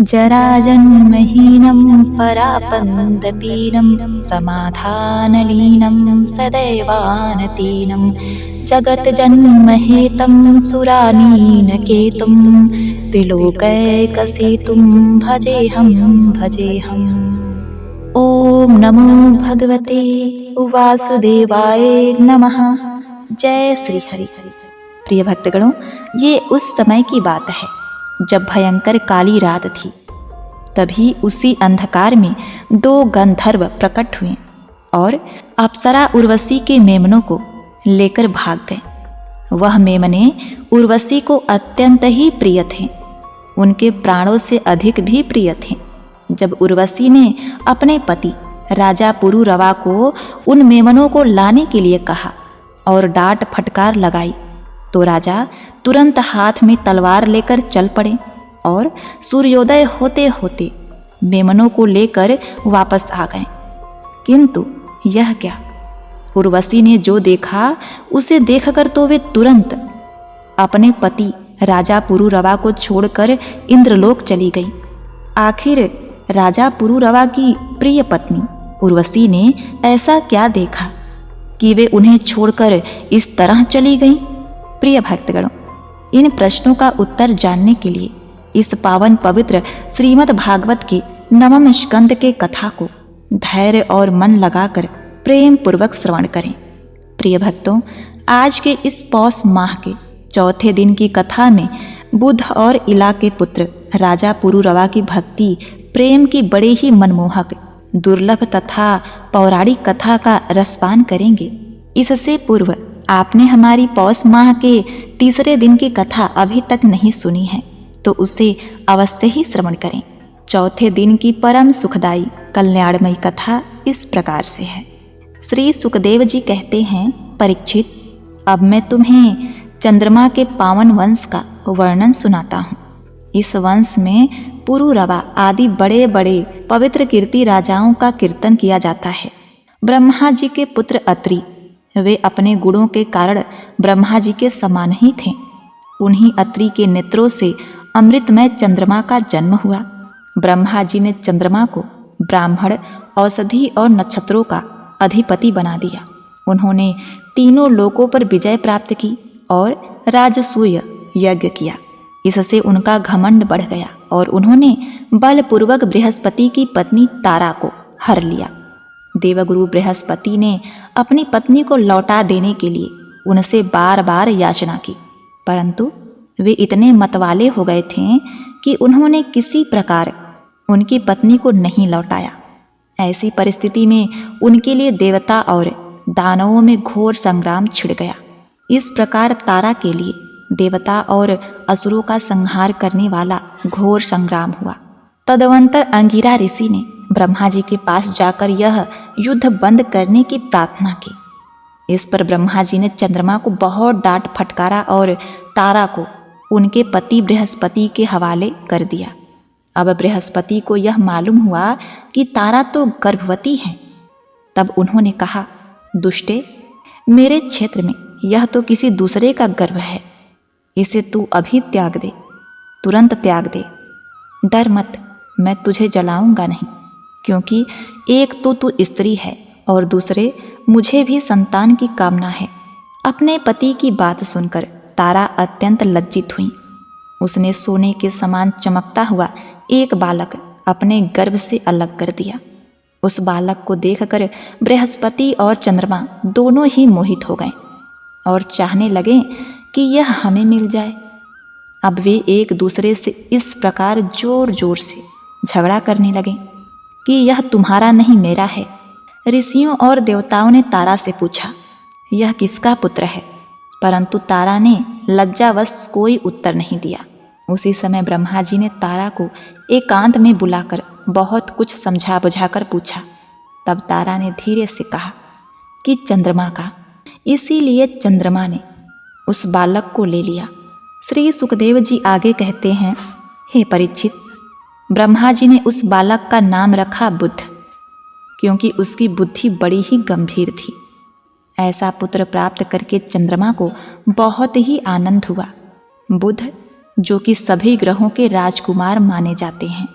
जराजन्महीनं परापन्दपीनं समाधानलीनं सदैवानतीनं जगज्जन्महेतं सुरानीनकेतुं त्रिलोकैकसेतुं भजेऽहम्। ॐ नमो भगवते वासुदेवाय नमः। जय श्री हरि। प्रिय भक्तगणों, ये उस समय की बात है जब भयंकर काली रात थी। तभी उसी अंधकार में दो गंधर्व प्रकट हुए और अप्सरा उर्वशी के मेमनों को लेकर भाग गए। वह मेमने उर्वशी को अत्यंत ही प्रिय थे, उनके प्राणों से अधिक भी प्रिय थे। जब उर्वशी ने अपने पति राजा पुरुरवा को उन मेमनों को लाने के लिए कहा और डांट फटकार लगाई, तो राजा तुरंत हाथ में तलवार लेकर चल पड़े और सूर्योदय होते होते मेमनों को लेकर वापस आ गए। किंतु यह क्या, उर्वशी ने जो देखा उसे देखकर तो वे तुरंत अपने पति राजा पुरुरवा को छोड़कर इंद्रलोक चली गई। आखिर राजा पुरुरवा की प्रिय पत्नी उर्वशी ने ऐसा क्या देखा कि वे उन्हें छोड़कर इस तरह चली गईं? प्रिय भक्तगणों, इन प्रश्नों का उत्तर जानने के लिए इस पावन पवित्र श्रीमद् भागवत के नवम स्कंद के कथा को धैर्य और मन लगाकर प्रेम पूर्वक श्रवण करें। प्रिय भक्तों, आज के इस पौष माह के चौथे दिन की कथा में बुध और इला के पुत्र राजा पुरुरवा की भक्ति प्रेम की बड़े ही मनमोहक, दुर्लभ तथा पौराणिक कथा का रसपान करेंगे। इससे पूर्व आपने हमारी पौष माह के तीसरे दिन की कथा अभी तक नहीं सुनी है तो उसे अवश्य ही श्रवण करें। चौथे दिन की परम सुखदायी कल्याणमयी कथा इस प्रकार से है। श्री सुखदेव जी कहते हैं, परीक्षित, अब मैं तुम्हें चंद्रमा के पावन वंश का वर्णन सुनाता हूँ। इस वंश में पुरुरवा आदि बड़े बड़े पवित्र कीर्ति राजाओं का कीर्तन किया जाता है। ब्रह्मा जी के पुत्र अत्रि, वे अपने गुणों के कारण ब्रह्मा जी के समान ही थे। उन्हीं अत्रि के नेत्रों से अमृतमय चंद्रमा का जन्म हुआ। ब्रह्मा जी ने चंद्रमा को ब्राह्मण, औषधि और नक्षत्रों का अधिपति बना दिया। उन्होंने तीनों लोकों पर विजय प्राप्त की और राजसूय यज्ञ किया। इससे उनका घमंड बढ़ गया और उन्होंने बलपूर्वक बृहस्पति की पत्नी तारा को हर लिया। देवगुरु बृहस्पति ने अपनी पत्नी को लौटा देने के लिए उनसे बार बार याचना की, परंतु वे इतने मतवाले हो गए थे कि उन्होंने किसी प्रकार उनकी पत्नी को नहीं लौटाया। ऐसी परिस्थिति में उनके लिए देवता और दानवों में घोर संग्राम छिड़ गया। इस प्रकार तारा के लिए देवता और असुरों का संहार करने वाला घोर संग्राम हुआ। तदवंतर अंगिरा ऋषि ने ब्रह्मा जी के पास जाकर यह युद्ध बंद करने की प्रार्थना की। इस पर ब्रह्मा जी ने चंद्रमा को बहुत डांट फटकारा और तारा को उनके पति बृहस्पति के हवाले कर दिया। अब बृहस्पति को यह मालूम हुआ कि तारा तो गर्भवती है। तब उन्होंने कहा, दुष्टे, मेरे क्षेत्र में यह तो किसी दूसरे का गर्भ है, इसे तू अभी त्याग दे, तुरंत त्याग दे। डर मत, मैं तुझे जलाऊंगा नहीं, क्योंकि एक तो तू स्त्री है और दूसरे मुझे भी संतान की कामना है। अपने पति की बात सुनकर तारा अत्यंत लज्जित हुई। उसने सोने के समान चमकता हुआ एक बालक अपने गर्भ से अलग कर दिया। उस बालक को देखकर बृहस्पति और चंद्रमा दोनों ही मोहित हो गए और चाहने लगे कि यह हमें मिल जाए। अब वे एक दूसरे से इस प्रकार जोर जोर से झगड़ा करने लगे कि यह तुम्हारा नहीं, मेरा है। ऋषियों और देवताओं ने तारा से पूछा, यह किसका पुत्र है? परंतु तारा ने लज्जावश कोई उत्तर नहीं दिया। उसी समय ब्रह्मा जी ने तारा को एकांत में बुलाकर बहुत कुछ समझा बुझाकर पूछा। तब तारा ने धीरे से कहा कि चंद्रमा का। इसीलिए चंद्रमा ने उस बालक को ले लिया। श्री सुखदेव जी आगे कहते हैं, हे परीक्षित, ब्रह्मा जी ने उस बालक का नाम रखा बुद्ध, क्योंकि उसकी बुद्धि बड़ी ही गंभीर थी। ऐसा पुत्र प्राप्त करके चंद्रमा को बहुत ही आनंद हुआ। बुध जो कि सभी ग्रहों के राजकुमार माने जाते हैं।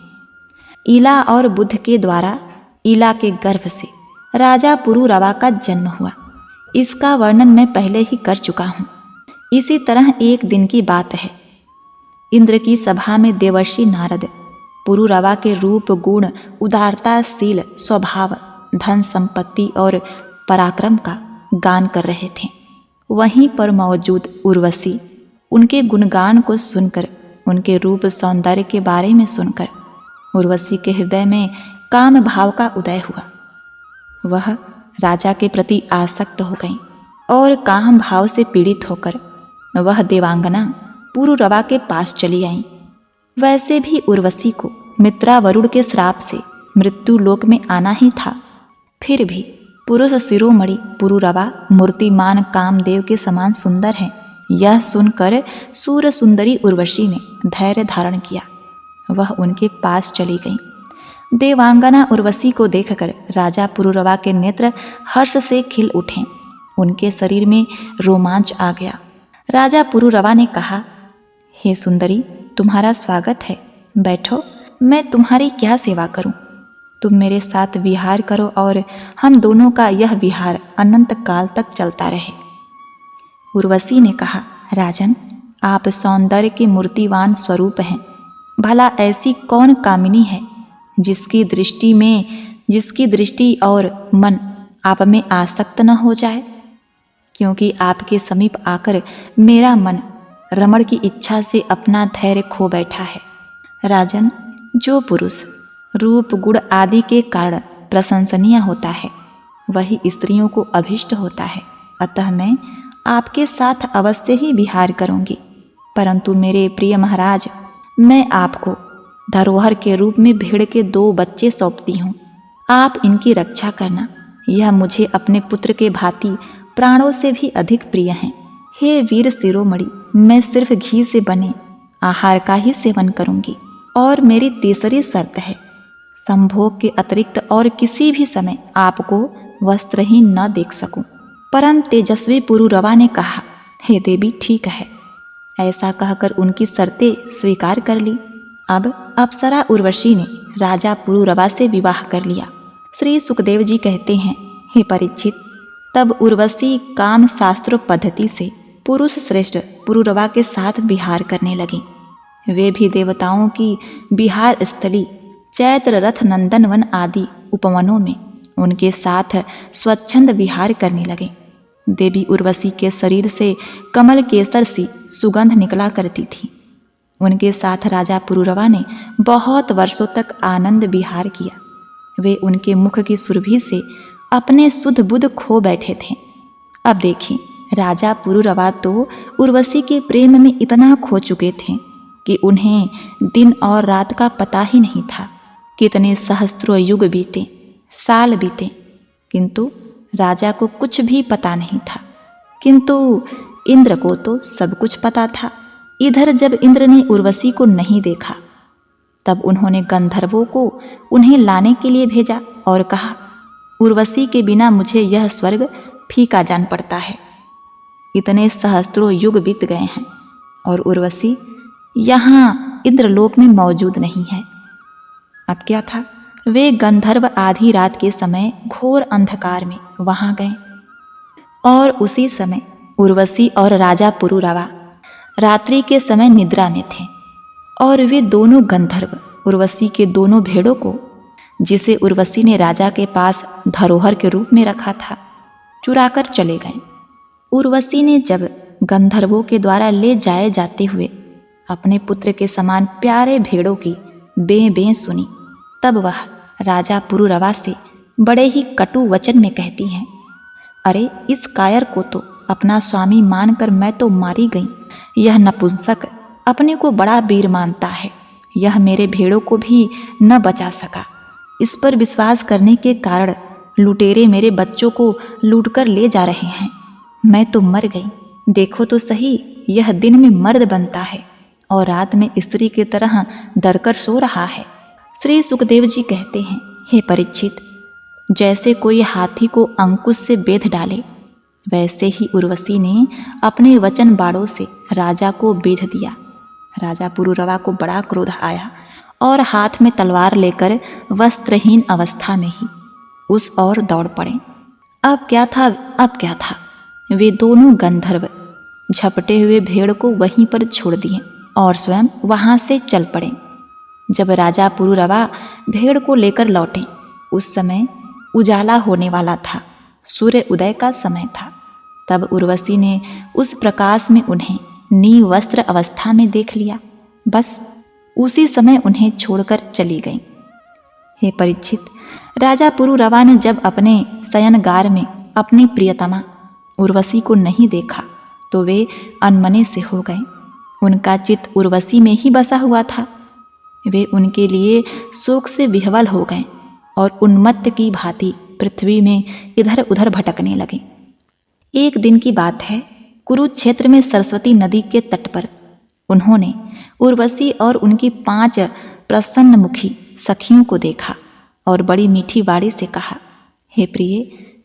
इला और बुध के द्वारा इला के गर्भ से राजा पुरुरवा का जन्म हुआ। इसका वर्णन मैं पहले ही कर चुका हूँ। इसी तरह एक दिन की बात है। इंद्र की सभा में देवर्षि नारद पुरुरवा के रूप, गुण, उदारताशील स्वभाव, धन संपत्ति और पराक्रम का गान कर रहे थे। वहीं पर मौजूद उर्वशी उनके गुणगान को सुनकर, उनके रूप सौंदर्य के बारे में सुनकर उर्वशी के हृदय में काम भाव का उदय हुआ। वह राजा के प्रति आसक्त हो गई और काम भाव से पीड़ित होकर वह देवांगना पुरुरवा के पास चली आई। वैसे भी उर्वशी को मित्रा वरुण के श्राप से मृत्यु लोक में आना ही था। फिर भी पुरुष शिरोमणि पुरुरवा मूर्तिमान कामदेव के समान सुंदर है, यह सुनकर सूर सुंदरी उर्वशी ने धैर्य धारण किया। वह उनके पास चली गई। देवांगना उर्वशी को देखकर राजा पुरुरवा के नेत्र हर्ष से खिल उठे। उनके शरीर में रोमांच आ गया। राजा पुरुरवा ने कहा, हे सुंदरी, तुम्हारा स्वागत है, बैठो, मैं तुम्हारी क्या सेवा करूं? तुम मेरे साथ विहार करो और हम दोनों का यह विहार अनंत काल तक चलता रहे। उर्वशी ने कहा, राजन, आप सौंदर्य के मूर्तिवान स्वरूप हैं। भला ऐसी कौन कामिनी है जिसकी दृष्टि और मन आप में आसक्त न हो जाए? क्योंकि आपके समीप आकर मेरा मन रमण की इच्छा से अपना धैर्य खो बैठा है। राजन, जो पुरुष रूप गुण आदि के कारण प्रशंसनीय होता है वही स्त्रियों को अभिष्ट होता है। अतः मैं आपके साथ अवश्य ही विहार करूंगी, परंतु मेरे प्रिय महाराज, मैं आपको धरोहर के रूप में भेड़ के 2 बच्चे सौंपती हूँ। आप इनकी रक्षा करना। यह मुझे अपने पुत्र के भांति प्राणों से भी अधिक प्रिय हैं। हे वीर शिरोमणि, मैं सिर्फ घी से बने आहार का ही सेवन करूंगी। और मेरी तीसरी शर्त है, संभोग के अतिरिक्त और किसी भी समय आपको वस्त्रहीन न देख सकूं। परम तेजस्वी पुरुरवा ने कहा, हे देवी, ठीक है। ऐसा कहकर उनकी शर्तें स्वीकार कर ली। अब अप्सरा उर्वशी ने राजा पुरुरवा से विवाह कर लिया। श्री सुखदेव जी कहते हैं, हे परीक्षित, तब उर्वशी काम शास्त्र पद्धति से पुरुष श्रेष्ठ पुरुरवा के साथ विहार करने लगी। वे भी देवताओं की विहार स्थली चैत्र रथ नंदन वन आदि उपवनों में उनके साथ स्वच्छंद विहार करने लगे। देवी उर्वशी के शरीर से कमल केसर सी सुगंध निकला करती थी। उनके साथ राजा पुरुरवा ने बहुत वर्षों तक आनंद विहार किया। वे उनके मुख की सुरभि से अपने सुध बुध खो बैठे थे। अब देखिए, राजा पुरुरवा तो उर्वशी के प्रेम में इतना खो चुके थे कि उन्हें दिन और रात का पता ही नहीं था। कितने सहस्त्रों युग बीते, साल बीते, किंतु राजा को कुछ भी पता नहीं था। किंतु इंद्र को तो सब कुछ पता था। इधर जब इंद्र ने उर्वशी को नहीं देखा, तब उन्होंने गंधर्वों को उन्हें लाने के लिए भेजा और कहा, उर्वशी के बिना मुझे यह स्वर्ग फीका जान पड़ता है। इतने सहस्त्रों युग बीत गए हैं और उर्वशी यहाँ इंद्रलोक में मौजूद नहीं है। अब क्या था, वे गंधर्व आधी रात के समय घोर अंधकार में वहां गए और उसी समय उर्वशी और राजा पुरुरवा रात्रि के समय निद्रा में थे और वे दोनों गंधर्व उर्वशी के दोनों भेड़ों को, जिसे उर्वशी ने राजा के पास धरोहर के रूप में रखा था, चुराकर चले गए। उर्वशी ने जब गंधर्वों के द्वारा ले जाए जाते हुए अपने पुत्र के समान प्यारे भेड़ों की बें बें सुनी, तब वह राजा पुरुरवा से बड़े ही कटु वचन में कहती हैं, अरे इस कायर को तो अपना स्वामी मानकर मैं तो मारी गई। यह नपुंसक अपने को बड़ा वीर मानता है। यह मेरे भेड़ों को भी न बचा सका। इस पर विश्वास करने के कारण लुटेरे मेरे बच्चों को लूटकर ले जा रहे हैं। मैं तो मर गई। देखो तो सही, यह दिन में मर्द बनता है और रात में स्त्री की तरह डरकर सो रहा है। श्री सुखदेव जी कहते हैं, हे परीक्षित, जैसे कोई हाथी को अंकुश से बेध डाले, वैसे ही उर्वशी ने अपने वचन बाणों से राजा को बेध दिया। राजा पुरुरवा को बड़ा क्रोध आया और हाथ में तलवार लेकर वस्त्रहीन अवस्था में ही उस ओर दौड़ पड़े। अब क्या था, वे दोनों गंधर्व झपटे हुए भेड़ को वहीं पर छोड़ दिए और स्वयं वहां से चल पड़े। जब राजा पुरुरवा भेड़ को लेकर लौटे, उस समय उजाला होने वाला था, सूर्य उदय का समय था। तब उर्वशी ने उस प्रकाश में उन्हें निवस्त्र अवस्था में देख लिया। बस उसी समय उन्हें छोड़कर चली गई। हे परीक्षित, राजा पुरुरवा ने जब अपने शयनगार में अपनी प्रियतमा उर्वशी को नहीं देखा तो वे अनमने से हो गए। उनका चित्त उर्वशी में ही बसा हुआ था। वे उनके लिए शोक से विह्वल हो गए और उन्मत्त की भांति पृथ्वी में इधर उधर भटकने लगे। एक दिन की बात है, कुरुक्षेत्र में सरस्वती नदी के तट पर उन्होंने उर्वशी और उनकी 5 प्रसन्नमुखी सखियों को देखा और बड़ी मीठी वाणी से कहा, हे प्रिय,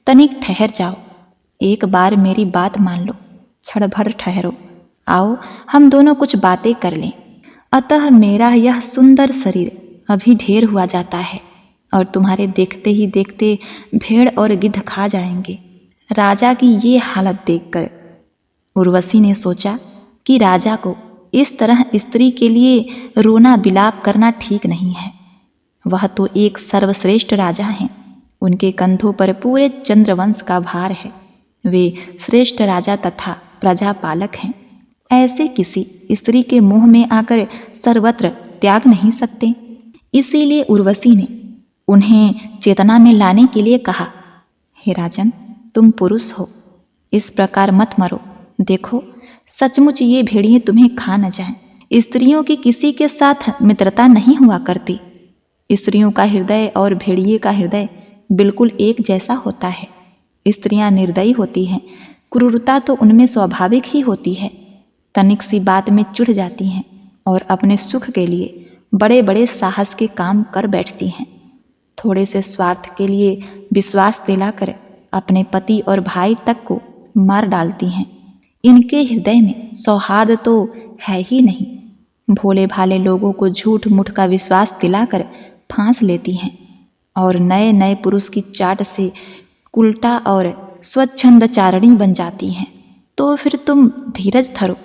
तनिक ठहर जाओ, एक बार मेरी बात मान लो, क्षण भर ठहरो, आओ हम दोनों कुछ बातें कर लें। अतः मेरा यह सुंदर शरीर अभी ढेर हुआ जाता है और तुम्हारे देखते ही देखते भेड़ और गिद्ध खा जाएंगे। राजा की ये हालत देखकर उर्वशी ने सोचा कि राजा को इस तरह स्त्री के लिए रोना बिलाप करना ठीक नहीं है। वह तो एक सर्वश्रेष्ठ राजा हैं, उनके कंधों पर पूरे चंद्रवंश का भार है। वे श्रेष्ठ राजा तथा प्रजापालक हैं। ऐसे किसी स्त्री के मुंह में आकर सर्वत्र त्याग नहीं सकते। इसीलिए उर्वशी ने उन्हें चेतना में लाने के लिए कहा, हे राजन, तुम पुरुष हो, इस प्रकार मत मरो। देखो, सचमुच ये भेड़िए तुम्हें खा न जाएं। स्त्रियों की किसी के साथ मित्रता नहीं हुआ करती। स्त्रियों का हृदय और भेड़िए का हृदय बिल्कुल एक जैसा होता है। स्त्रियां निर्दयी होती हैं, क्रूरता तो उनमें स्वाभाविक ही होती है। तनिक सी बात में चिढ़ जाती हैं और अपने सुख के लिए बड़े बड़े साहस के काम कर बैठती हैं। थोड़े से स्वार्थ के लिए विश्वास दिलाकर अपने पति और भाई तक को मार डालती हैं। इनके हृदय में सौहार्द तो है ही नहीं। भोले भाले लोगों को झूठ मूठ का विश्वास दिलाकर फांस लेती हैं और नए नए पुरुष की चाट से उल्टा और स्वच्छंदचारिणी बन जाती हैं। तो फिर तुम धीरज धरो,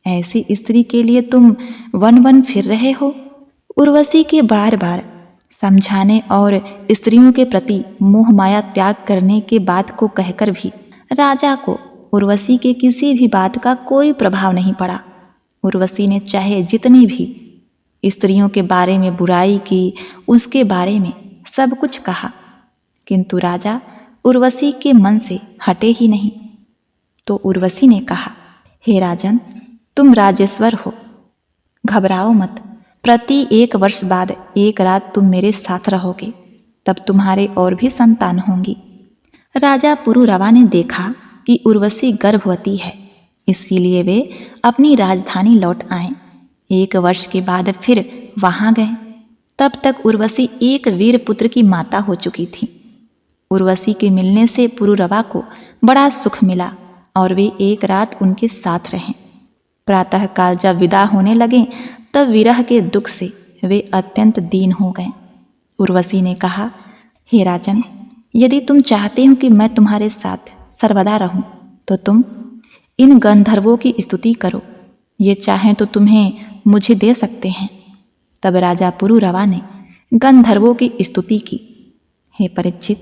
ऐसी स्त्री के लिए तुम वन वन फिर रहे हो। उर्वशी के बार बार समझाने और स्त्रियों के प्रति मोह माया त्याग करने के बात को कहकर भी राजा को उर्वशी के किसी भी बात का कोई प्रभाव नहीं पड़ा। उर्वशी ने चाहे जितनी भी स्त्रियों के बारे में बुराई की, उसके बारे में सब कुछ कहा, किंतु राजा उर्वशी के मन से हटे ही नहीं। तो उर्वशी ने कहा, हे राजन, तुम राजेश्वर हो, घबराओ मत। प्रति 1 वर्ष बाद एक रात तुम मेरे साथ रहोगे, तब तुम्हारे और भी संतान होंगी। राजा पुरुरवा ने देखा कि उर्वशी गर्भवती है, इसीलिए वे अपनी राजधानी लौट आए। 1 वर्ष के बाद फिर वहां गए। तब तक उर्वशी एक वीर पुत्र की माता हो चुकी थी। उर्वशी के मिलने से पुरुरवा को बड़ा सुख मिला और वे एक रात उनके साथ रहे। प्रातःकाल जब विदा होने लगे तब विरह के दुख से वे अत्यंत दीन हो गए। उर्वशी ने कहा, हे राजन, यदि तुम चाहते हो कि मैं तुम्हारे साथ सर्वदा रहूं तो तुम इन गंधर्वों की स्तुति करो। ये चाहें तो तुम्हें मुझे दे सकते हैं। तब राजा पुरुरवा ने गंधर्वों की स्तुति की। हे परीक्षित,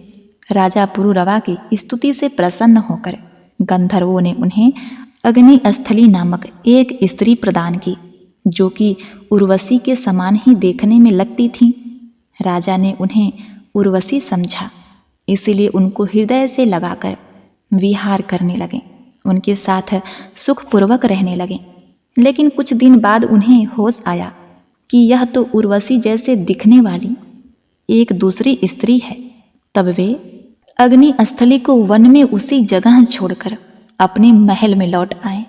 राजा पुरुरवा की स्तुति से प्रसन्न होकर गंधर्वों ने उन्हें अग्निस्थली नामक एक स्त्री प्रदान की, जो कि उर्वशी के समान ही देखने में लगती थी। राजा ने उन्हें उर्वशी समझा, इसीलिए उनको हृदय से लगाकर विहार करने लगे, उनके साथ सुखपूर्वक रहने लगे। लेकिन कुछ दिन बाद उन्हें होश आया कि यह तो उर्वशी जैसे दिखने वाली एक दूसरी स्त्री है। तब वे अग्निस्थली को वन में उसी जगह छोड़कर अपने महल में लौट आए।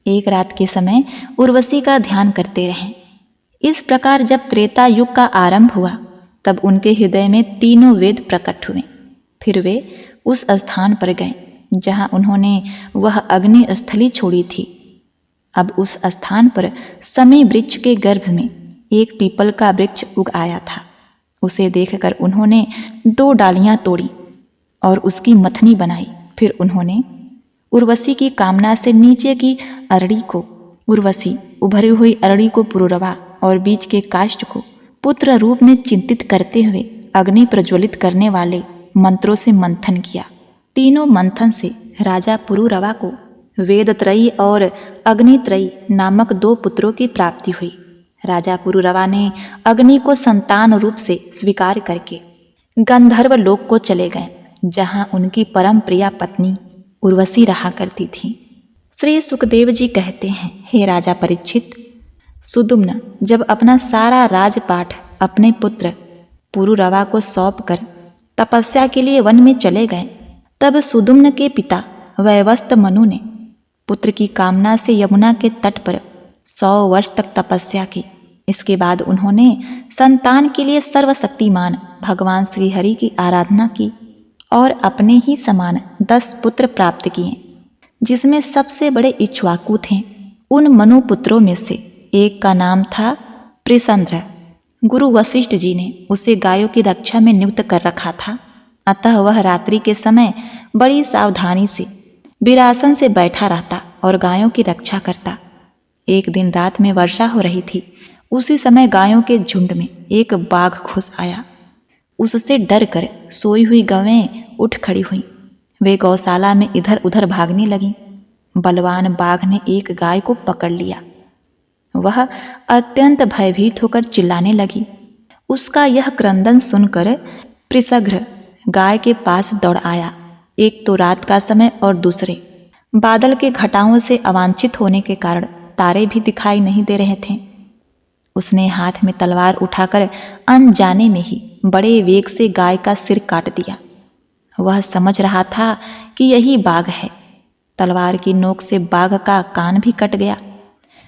एक रात के समय उर्वशी का ध्यान करते रहे। इस प्रकार जब त्रेता युग का आरंभ हुआ तब उनके हृदय में तीनों वेद प्रकट हुए। फिर वे उस स्थान पर गए जहाँ उन्होंने वह अग्निस्थली छोड़ी थी। अब उस स्थान पर समय वृक्ष के गर्भ में एक पीपल का वृक्ष उग आया था। उसे देखकर उन्होंने 2 डालियां तोड़ी और उसकी मथनी बनाई। फिर उन्होंने उर्वशी की कामना से नीचे की अरड़ी को उर्वशी, उभरी हुई अरड़ी को पुरुरवा और बीच के काष्ठ को पुत्र रूप में चिंतित करते हुए अग्नि प्रज्वलित करने वाले मंत्रों से मंथन किया। तीनों मंथन से राजा पुरुरवा को वेदत्रयी और अग्नित्रयी नामक 2 पुत्रों की प्राप्ति हुई। राजा पुरुरवा ने अग्नि को संतान रूप से स्वीकार करके गंधर्व लोक को चले गए, जहां उनकी परम प्रिया पत्नी उर्वशी रहा करती थी। श्री सुखदेव जी कहते हैं, हे राजा परीक्षित, सुदुम्न जब अपना सारा राजपाठ अपने पुत्र पुरुरवा को सौंपकर तपस्या के लिए वन में चले गए, तब सुदुम्न के पिता वैवस्त मनु ने पुत्र की कामना से यमुना के तट पर 100 वर्ष तक तपस्या की। इसके बाद उन्होंने संतान के लिए सर्वशक्तिमान भगवान श्रीहरि की आराधना की और अपने ही समान 10 पुत्र प्राप्त किए, जिसमें सबसे बड़े इक्ष्वाकु थे। उन मनु पुत्रों में से एक का नाम था प्रिसंद्र। गुरु वशिष्ठ जी ने उसे गायों की रक्षा में नियुक्त कर रखा था, अतः वह रात्रि के समय बड़ी सावधानी से विरासन से बैठा रहता और गायों की रक्षा करता। एक दिन रात में वर्षा हो रही थी। उसी समय गायों के झुंड में एक बाघ घुस आया। उससे डर कर सोई हुई गवें उठ खड़ी हुईं। वे गौशाला में इधर उधर भागने लगीं। बलवान बाघ ने एक गाय को पकड़ लिया। वह अत्यंत भयभीत होकर चिल्लाने लगी। उसका यह क्रंदन सुनकर प्रिसघ्र गाय के पास दौड़ आया। एक तो रात का समय और दूसरे बादल के घटाओं से अवांछित होने के कारण तारे भी दिखाई नहीं दे रहे थे। उसने हाथ में तलवार उठाकर अनजाने में ही बड़े वेग से गाय का सिर काट दिया। वह समझ रहा था कि यही बाघ है। तलवार की नोक से बाघ का कान भी कट गया।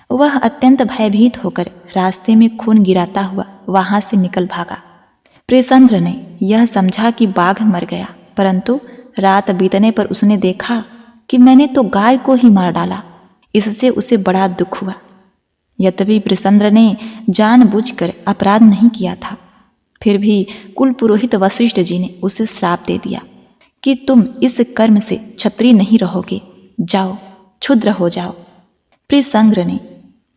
वह अत्यंत भयभीत होकर रास्ते में खून गिराता हुआ वहां से निकल भागा। प्रिसंद्र ने यह समझा कि बाघ मर गया, परंतु रात बीतने पर उसने देखा कि मैंने तो गाय को ही मार डाला। इससे उसे बड़ा दुख हुआ। यद्यपि प्रिसंद्र ने जानबूझकर अपराध नहीं किया था, फिर भी कुल पुरोहित वशिष्ठ जी ने उसे श्राप दे दिया कि तुम इस कर्म से क्षत्रिय नहीं रहोगे, जाओ क्षुद्र हो जाओ। प्रिसंग्र ने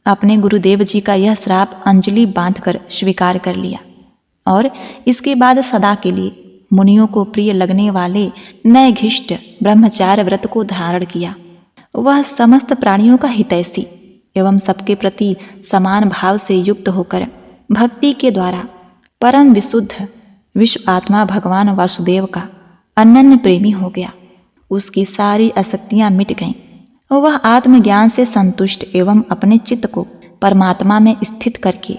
अपने गुरुदेव जी का यह श्राप अंजलि बांधकर स्वीकार कर लिया और इसके बाद सदा के लिए मुनियों को प्रिय लगने वाले नैघिष्ट ब्रह्मचार्य व्रत को धारण किया। वह समस्त प्राणियों का हितैषी एवं सबके प्रति समान भाव से युक्त होकर भक्ति के द्वारा परम विशुद्ध विश्व आत्मा भगवान वासुदेव का अनन्य प्रेमी हो गया। उसकी सारी आसक्तियां मिट गईं। वह आत्मज्ञान से संतुष्ट एवं अपने चित्त को परमात्मा में स्थित करके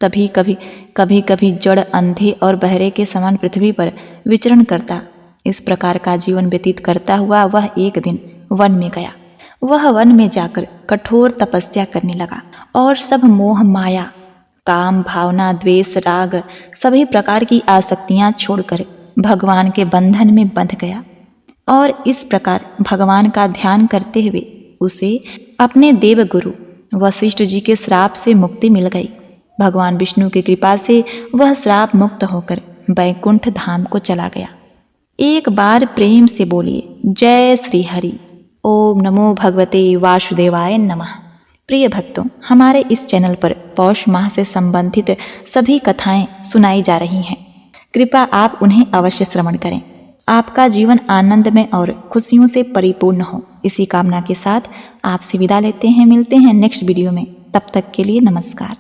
कभी कभी जड़, अंधे और बहरे के समान पृथ्वी पर विचरण करता। इस प्रकार का जीवन व्यतीत करता हुआ वह एक दिन वन में गया। वह वन में जाकर कठोर तपस्या करने लगा और सब मोह, माया, काम, भावना, द्वेष, राग, सभी प्रकार की आसक्तियां छोड़कर भगवान के बंधन में बंध गया। और इस प्रकार भगवान का ध्यान करते हुए उसे अपने देव गुरु वशिष्ठ जी के श्राप से मुक्ति मिल गई। भगवान विष्णु की कृपा से वह श्राप मुक्त होकर बैकुंठ धाम को चला गया। एक बार प्रेम से बोलिए, जय श्री हरि। ओम नमो भगवते वासुदेवाय नमः। प्रिय भक्तों, हमारे इस चैनल पर पौष माह से संबंधित सभी कथाएं सुनाई जा रही हैं। कृपया आप उन्हें अवश्य श्रवण करें। आपका जीवन आनंदमय और खुशियों से परिपूर्ण हो, इसी कामना के साथ आपसे विदा लेते हैं। मिलते हैं नेक्स्ट वीडियो में। तब तक के लिए नमस्कार।